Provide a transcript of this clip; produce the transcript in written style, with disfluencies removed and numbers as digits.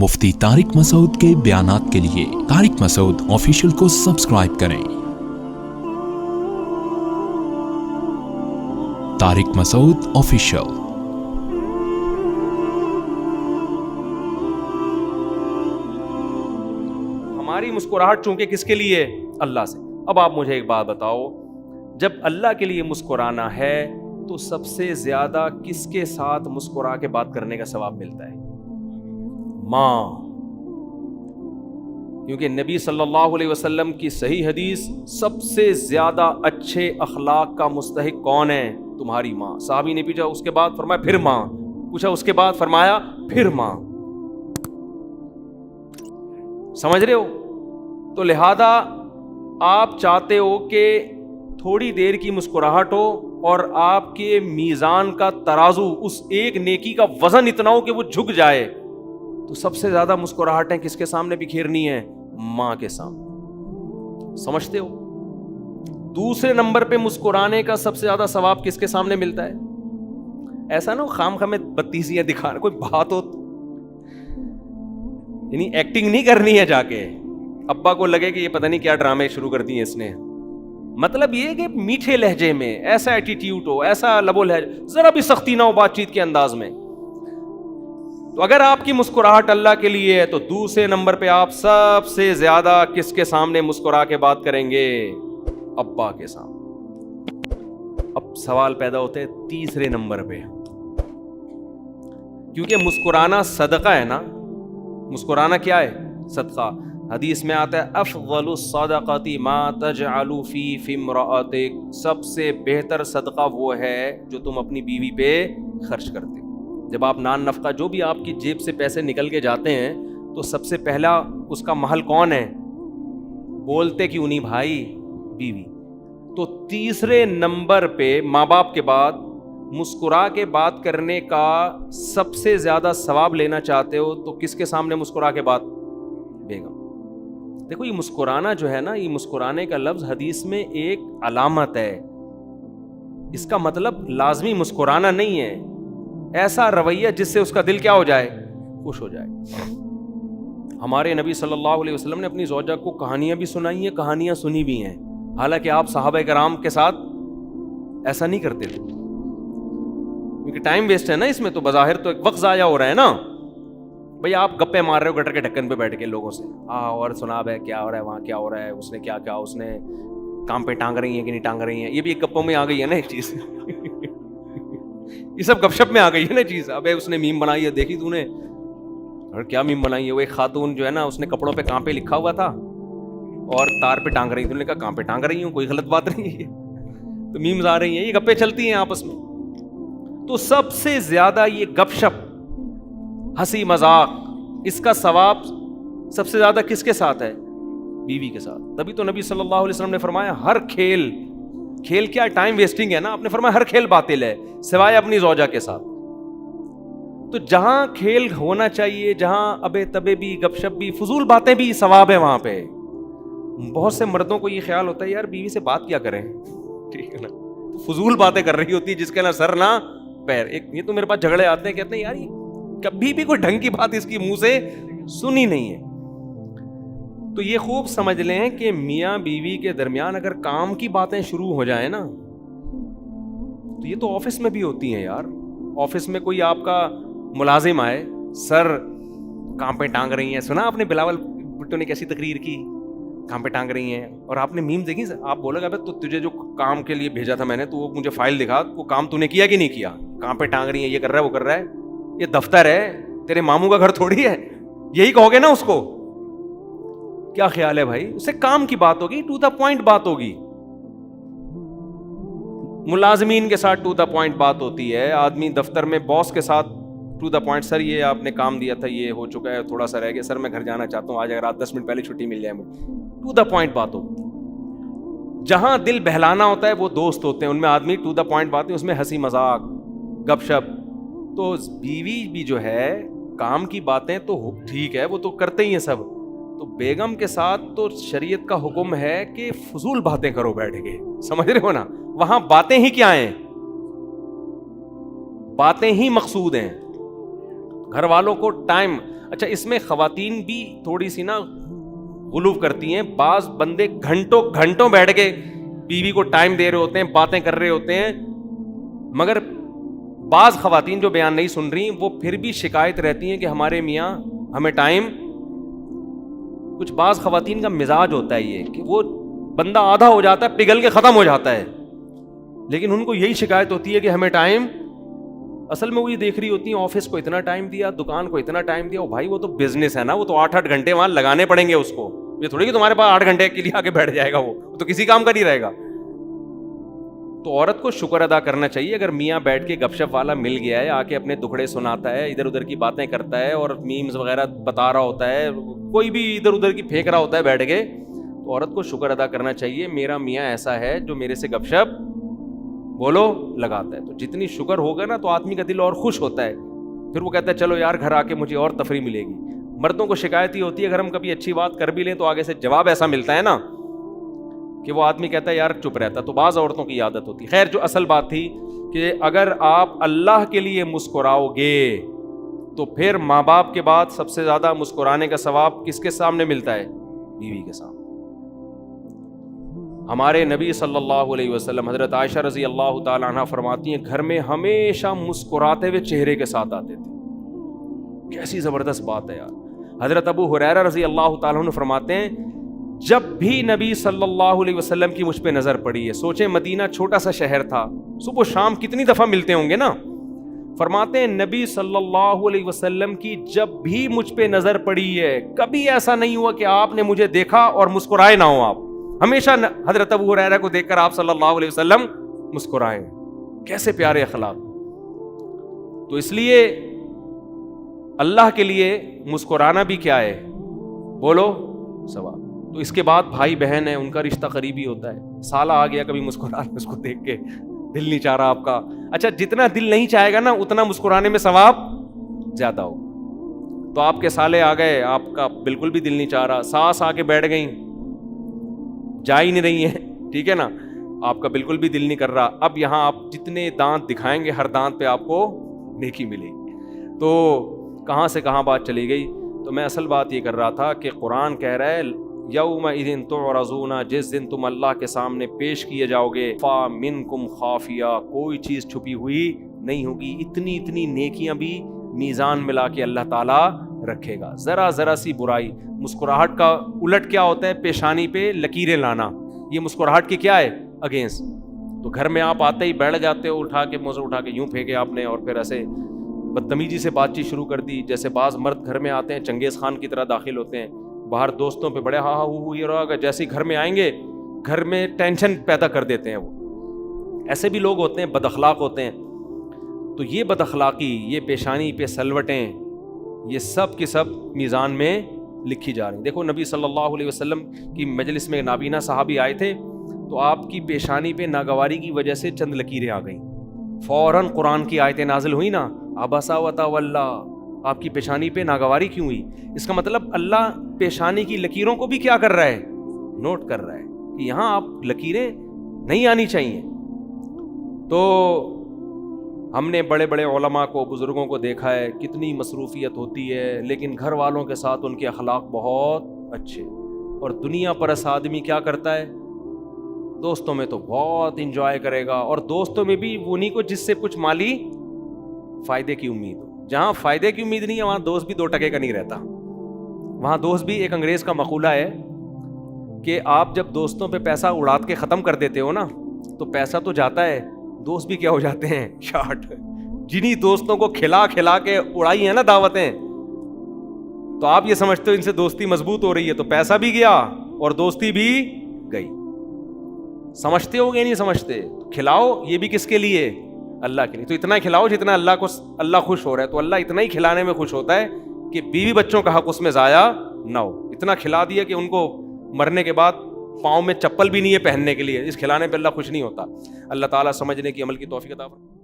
مفتی طارق مسعود کے بیانات کے لیے طارق مسعود آفیشیل کو سبسکرائب کریں۔ طارق مسعود آفیشیل۔ ہماری مسکراہٹ چونکہ کس کے لیے؟ اللہ سے۔ اب آپ مجھے ایک بات بتاؤ، جب اللہ کے لیے مسکرانا ہے تو سب سے زیادہ کس کے ساتھ مسکرا کے بات کرنے کا ثواب ملتا ہے؟ ماں۔ کیونکہ نبی صلی اللہ علیہ وسلم کی صحیح حدیث، سب سے زیادہ اچھے اخلاق کا مستحق کون ہے؟ تمہاری ماں۔ صحابی نے پوچھا، اس کے بعد فرمایا پھر ماں، پوچھا اس کے بعد فرمایا پھر ماں۔ سمجھ رہے ہو؟ تو لہذا آپ چاہتے ہو کہ تھوڑی دیر کی مسکراہٹ ہو اور آپ کے میزان کا ترازو، اس ایک نیکی کا وزن اتنا ہو کہ وہ جھک جائے، تو سب سے زیادہ مسکراہٹیں کس کے سامنے بکھیرنی ہیں؟ ماں کے سامنے۔ سمجھتے ہو؟ دوسرے نمبر پہ مسکرانے کا سب سے زیادہ ثواب کس کے سامنے ملتا ہے؟ ایسا نہ خام خامے بتیسیاں دکھانا، کوئی بات ہو، یعنی ایکٹنگ نہیں کرنی ہے جا کے ابا کو لگے کہ یہ پتہ نہیں کیا ڈرامے شروع کر دیے اس نے۔ مطلب یہ کہ میٹھے لہجے میں ایسا ایٹیٹیوڈ ہو، ایسا لب و لہجہ، ذرا بھی سختی نہ ہو بات چیت کے انداز میں۔ تو اگر آپ کی مسکراہٹ اللہ کے لیے ہے تو دوسرے نمبر پہ آپ سب سے زیادہ کس کے سامنے مسکرا کے بات کریں گے؟ ابا کے سامنے۔ اب سوال پیدا ہوتے ہیں تیسرے نمبر پہ، کیونکہ مسکرانا صدقہ ہے نا۔ مسکرانا کیا ہے؟ صدقہ۔ حدیث میں آتا ہے افضل الصدقۃ ما تجعل فی امرأتک، سب سے بہتر صدقہ وہ ہے جو تم اپنی بیوی پہ خرچ کرتے ہو۔ جب آپ نان نفقہ، جو بھی آپ کی جیب سے پیسے نکل کے جاتے ہیں، تو سب سے پہلا اس کا محل کون ہے؟ بولتے کیوں نہیں بھائی؟ بیوی۔ تو تیسرے نمبر پہ ماں باپ کے بعد مسکرا کے بات کرنے کا سب سے زیادہ ثواب لینا چاہتے ہو تو کس کے سامنے مسکرا کے بات؟ بیگم۔ دیکھو یہ مسکرانا جو ہے نا، یہ مسکرانے کا لفظ حدیث میں ایک علامت ہے، اس کا مطلب لازمی مسکرانا نہیں ہے، ایسا رویہ جس سے اس کا دل کیا ہو جائے؟ خوش ہو جائے۔ ہمارے نبی صلی اللہ علیہ وسلم نے اپنی زوجہ کو کہانیاں بھی سنائی ہیں، کہانیاں سنی بھی ہیں، حالانکہ آپ صحابہ کرام کے ساتھ ایسا نہیں کرتے تھے، کیونکہ ٹائم ویسٹ ہے نا اس میں، تو بظاہر تو ایک وقت ضائع ہو رہا ہے نا۔ بھئی آپ گپے مار رہے ہو گٹر کے ڈھکن پہ بیٹھ کے لوگوں سے، اور سنا بھائی کیا ہو رہا ہے وہاں، کیا ہو رہا ہے، اس نے کیا کیا، اس نے کام پہ ٹانگ رہی ہیں کہ نہیں ٹانگ رہی ہیں، یہ بھی ایک گپوں میں آ گئی ہے نا ایک چیز یہ سب گپ شپ میں آ گئی ہے نا چیز۔ ابے اس نے میم بنائی ہے، دیکھی تو نے؟ اور کیا میم بنائی ہے؟ وہ ایک خاتون جو ہے نا، اس نے کپڑوں پہ کام پہ لکھا ہوا تھا اور تار پہ ٹانگ رہی تھی، انہوں نے کہا کام پہ ٹانگ رہی ہوں، کوئی غلط بات نہیں ہے، تو میمز آ رہی ہیں، یہ گپے چلتی ہیں آپس میں۔ تو سب سے زیادہ یہ گپ شپ، ہنسی مذاق، اس کا ثواب سب سے زیادہ کس کے ساتھ ہے؟ بیوی کے ساتھ۔ تبھی تو نبی صلی اللہ علیہ وسلم نے فرمایا ہر کھیل کیا ٹائم ویسٹنگ ہے نا، آپ نے فرمایا ہر کھیل باطل ہے سوائے اپنی زوجہ کے ساتھ۔ تو جہاں کھیل ہونا چاہیے، جہاں ابے تبے بھی، گپ شپ بھی، فضول باتیں بھی، ثواب ہے وہاں پہ۔ بہت سے مردوں کو یہ خیال ہوتا ہے یار بیوی سے بات کیا کریں، ٹھیک ہے نا، فضول باتیں کر رہی ہوتی ہے جس کے نہ سر نہ پیر۔ ایک یہ تو میرے پاس جھگڑے آتے ہیں، کہتے ہیں یار یہ کبھی بھی کوئی ڈھنگ کی بات اس کی منہ سے سنی نہیں ہے۔ تو یہ خوب سمجھ لیں کہ میاں بیوی کے درمیان اگر کام کی باتیں شروع ہو جائیں نا، تو یہ تو آفس میں بھی ہوتی ہیں یار۔ آفس میں کوئی آپ کا ملازم آئے، سر کام پہ ٹانگ رہی ہیں، سنا آپ نے بلاول بھٹو نے کیسی تقریر کی، کام پہ ٹانگ رہی ہیں، اور آپ نے میم دیکھی، آپ بولے گا تو تجھے جو کام کے لیے بھیجا تھا میں نے، تو وہ مجھے فائل دکھا، وہ کام تو نے کیا کہ نہیں کیا؟ کام پہ ٹانگ رہی ہیں، یہ کر رہا ہے وہ کر رہا ہے، یہ دفتر ہے، تیرے ماموں کا گھر تھوڑی ہے، یہی کہو گے نا اس کو؟ کیا خیال ہے بھائی؟ اس سے کام کی بات ہوگی، ٹو دا پوائنٹ بات ہوگی۔ ملازمین کے ساتھ ٹو دا پوائنٹ بات ہوتی ہے، آدمی دفتر میں باس کے ساتھ ٹو دا پوائنٹ، سر یہ آپ نے کام دیا تھا، یہ ہو چکا ہے، تھوڑا سا رہ گیا، سر میں گھر جانا چاہتا ہوں، آج اگر رات 10 منٹ پہلے چھٹی مل جائے مجھے، ٹو دا پوائنٹ بات ہو۔ جہاں دل بہلانا ہوتا ہے وہ دوست ہوتے ہیں، ان میں آدمی ٹو دا پوائنٹ باتیں، اس میں ہنسی مذاق، گپ شپ۔ تو بیوی بھی جو ہے کام کی باتیں تو ٹھیک ہے، وہ تو کرتے ہی ہیں سب، تو بیگم کے ساتھ تو شریعت کا حکم ہے کہ فضول باتیں کرو بیٹھ کے، سمجھ رہے ہو نا؟ وہاں باتیں ہی کیا ہیں؟ باتیں ہی مقصود ہیں۔ گھر والوں کو ٹائم، اچھا اس میں خواتین بھی تھوڑی سی نا غلو کرتی ہیں. بعض بندے گھنٹوں گھنٹوں بیٹھ کے بیوی کو ٹائم دے رہے ہوتے ہیں, باتیں کر رہے ہوتے ہیں, مگر بعض خواتین جو بیان نہیں سن رہی وہ پھر بھی شکایت رہتی ہیں کہ ہمارے میاں ہمیں ٹائم. کچھ بعض خواتین کا مزاج ہوتا ہے یہ کہ وہ بندہ آدھا ہو جاتا ہے, پگھل کے ختم ہو جاتا ہے, لیکن ان کو یہی شکایت ہوتی ہے کہ ہمیں ٹائم. اصل میں وہ یہ دیکھ رہی ہوتی ہیں آفس کو اتنا ٹائم دیا, دکان کو اتنا ٹائم دیا. بھائی وہ تو بزنس ہے نا, وہ تو 8-8 گھنٹے وہاں لگانے پڑیں گے اس کو. یہ تھوڑی کہ تمہارے پاس 8 گھنٹے کے لیے آ کے بیٹھ جائے گا, وہ تو کسی کام کا نہیں رہے گا. تو عورت کو شکر ادا کرنا چاہیے اگر میاں بیٹھ کے گپ شپ والا مل گیا ہے, آ کے اپنے دکھڑے سناتا ہے, ادھر ادھر کی باتیں کرتا ہے اور میمز وغیرہ بتا رہا ہوتا ہے, کوئی بھی ادھر ادھر کی پھینک رہا ہوتا ہے بیٹھ کے, تو عورت کو شکر ادا کرنا چاہیے میرا میاں ایسا ہے جو میرے سے گپ شپ بولو لگاتا ہے. تو جتنی شکر ہوگا نا تو آدمی کا دل اور خوش ہوتا ہے, پھر وہ کہتا ہے چلو یار گھر آ کے مجھے اور تفریح ملے گی. مردوں کو شکایت ہی ہوتی ہے اگر ہم کبھی اچھی بات کر بھی لیں تو آگے سے جواب ایسا ملتا ہے نا کہ وہ آدمی کہتا ہے یار چپ رہتا. تو بعض عورتوں کی عادت ہوتی. خیر جو اصل بات تھی کہ اگر آپ اللہ کے لیے مسکراؤ گے تو پھر ماں باپ کے بعد سب سے زیادہ مسکرانے کا ثواب کس کے سامنے ملتا ہے؟ بیوی کے سامنے. ہمارے نبی صلی اللہ علیہ وسلم حضرت عائشہ رضی اللہ تعالی عنہ فرماتی ہیں گھر میں ہمیشہ مسکراتے ہوئے چہرے کے ساتھ آتے تھے. کیسی زبردست بات ہے یار. حضرت ابو ہریرہ رضی اللہ تعالیٰ عنہ فرماتے ہیں جب بھی نبی صلی اللہ علیہ وسلم کی مجھ پہ نظر پڑی ہے, سوچیں مدینہ چھوٹا سا شہر تھا, صبح و شام کتنی دفعہ ملتے ہوں گے نا, فرماتے ہیں نبی صلی اللہ علیہ وسلم کی جب بھی مجھ پہ نظر پڑی ہے کبھی ایسا نہیں ہوا کہ آپ نے مجھے دیکھا اور مسکرائے نہ ہو. آپ ہمیشہ حضرت ابو ہریرہ کو دیکھ کر آپ صلی اللہ علیہ وسلم مسکرائے. کیسے پیارے اخلاق. تو اس لیے اللہ کے لیے مسکرانا بھی کیا ہے بولو ثواب. تو اس کے بعد بھائی بہن ہیں, ان کا رشتہ قریبی ہوتا ہے. سالہ آ گیا کبھی مسکرا اس کو دیکھ کے دل نہیں چاہ رہا آپ کا. اچھا جتنا دل نہیں چاہے گا نا اتنا مسکرانے میں ثواب زیادہ ہو. تو آپ کے سالے آ گئے, آپ کا بالکل بھی دل نہیں چاہ رہا, ساس آ کے بیٹھ گئیں, جا ہی نہیں رہی ہیں, ٹھیک ہے نا, آپ کا بالکل بھی دل نہیں کر رہا. اب یہاں آپ جتنے دانت دکھائیں گے ہر دانت پہ آپ کو نیکی ملے گی. تو کہاں سے کہاں بات چلی گئی. تو میں اصل بات یہ کر رہا تھا کہ قرآن کہہ رہا ہے یومئذ تعرضون, جس دن تم اللہ کے سامنے پیش کیے جاؤ گے, فامنکم خافیہ, کوئی چیز چھپی ہوئی نہیں ہوگی. اتنی اتنی نیکیاں بھی میزان ملا کے اللہ تعالیٰ رکھے گا. ذرا ذرا سی برائی, مسکراہٹ کا الٹ کیا ہوتا ہے پیشانی پہ لکیریں لانا, یہ مسکراہٹ کی کیا ہے اگینسٹ. تو گھر میں آپ آتے ہی بیٹھ جاتے ہو, اٹھا کے منہ سے اٹھا کے یوں پھینکے آپ نے, اور پھر ایسے بدتمیزی سے بات چیت شروع کر دی. جیسے بعض مرد گھر میں آتے ہیں چنگیز خان کی طرح داخل ہوتے ہیں, باہر دوستوں پہ بڑے ہاں ہاں یہ رہا, جیسے گھر میں آئیں گے گھر میں ٹینشن پیدا کر دیتے ہیں. وہ ایسے بھی لوگ ہوتے ہیں, بد اخلاق ہوتے ہیں. تو یہ بد اخلاقی, یہ پیشانی پہ سلوٹیں, یہ سب کی سب میزان میں لکھی جا رہی ہیں. دیکھو نبی صلی اللہ علیہ وسلم کی مجلس میں نابینا صحابی آئے تھے, تو آپ کی پیشانی پہ ناگواری کی وجہ سے چند لکیریں آ گئیں. فوراً قرآن کی آیتیں نازل ہوئی نا, عبسا وتولی, آپ کی پیشانی پہ ناگواری کیوں ہوئی. اس کا مطلب اللہ پیشانی کی لکیروں کو بھی کیا کر رہا ہے, نوٹ کر رہا ہے کہ یہاں آپ لکیریں نہیں آنی چاہیے. تو ہم نے بڑے بڑے علماء کو, بزرگوں کو دیکھا ہے کتنی مصروفیت ہوتی ہے, لیکن گھر والوں کے ساتھ ان کے اخلاق بہت اچھے. اور دنیا پرست آدمی کیا کرتا ہے, دوستوں میں تو بہت انجوائے کرے گا, اور دوستوں میں بھی انہیں کو جس سے کچھ مالی فائدے کی امید ہو. جہاں فائدے کی امید نہیں ہے وہاں دوست بھی 2 ٹکے کا نہیں رہتا. وہاں دوست بھی, ایک انگریز کا مقولہ ہے کہ آپ جب دوستوں پہ پیسہ اڑا کے ختم کر دیتے ہو نا تو پیسہ تو جاتا ہے, دوست بھی کیا ہو جاتے ہیں شارٹ. جنہی دوستوں کو کھلا کھلا کے اڑائی ہیں نا دعوتیں, تو آپ یہ سمجھتے ہو ان سے دوستی مضبوط ہو رہی ہے, تو پیسہ بھی گیا اور دوستی بھی گئی. سمجھتے ہو گے نہیں سمجھتے. کھلاؤ یہ بھی کس کے لیے, اللہ کے لیے. تو اتنا کھلاؤ جتنا اللہ خوش ہو رہا ہے. تو اللہ اتنا ہی کھلانے میں خوش ہوتا ہے کہ بیوی بچوں کا حق اس میں ضائع نہ ہو. اتنا کھلا دیا کہ ان کو مرنے کے بعد پاؤں میں چپل بھی نہیں ہے پہننے کے لیے, اس کھلانے پہ اللہ خوش نہیں ہوتا. اللہ تعالیٰ سمجھنے کی عمل کی توفیق عطا فرمائے.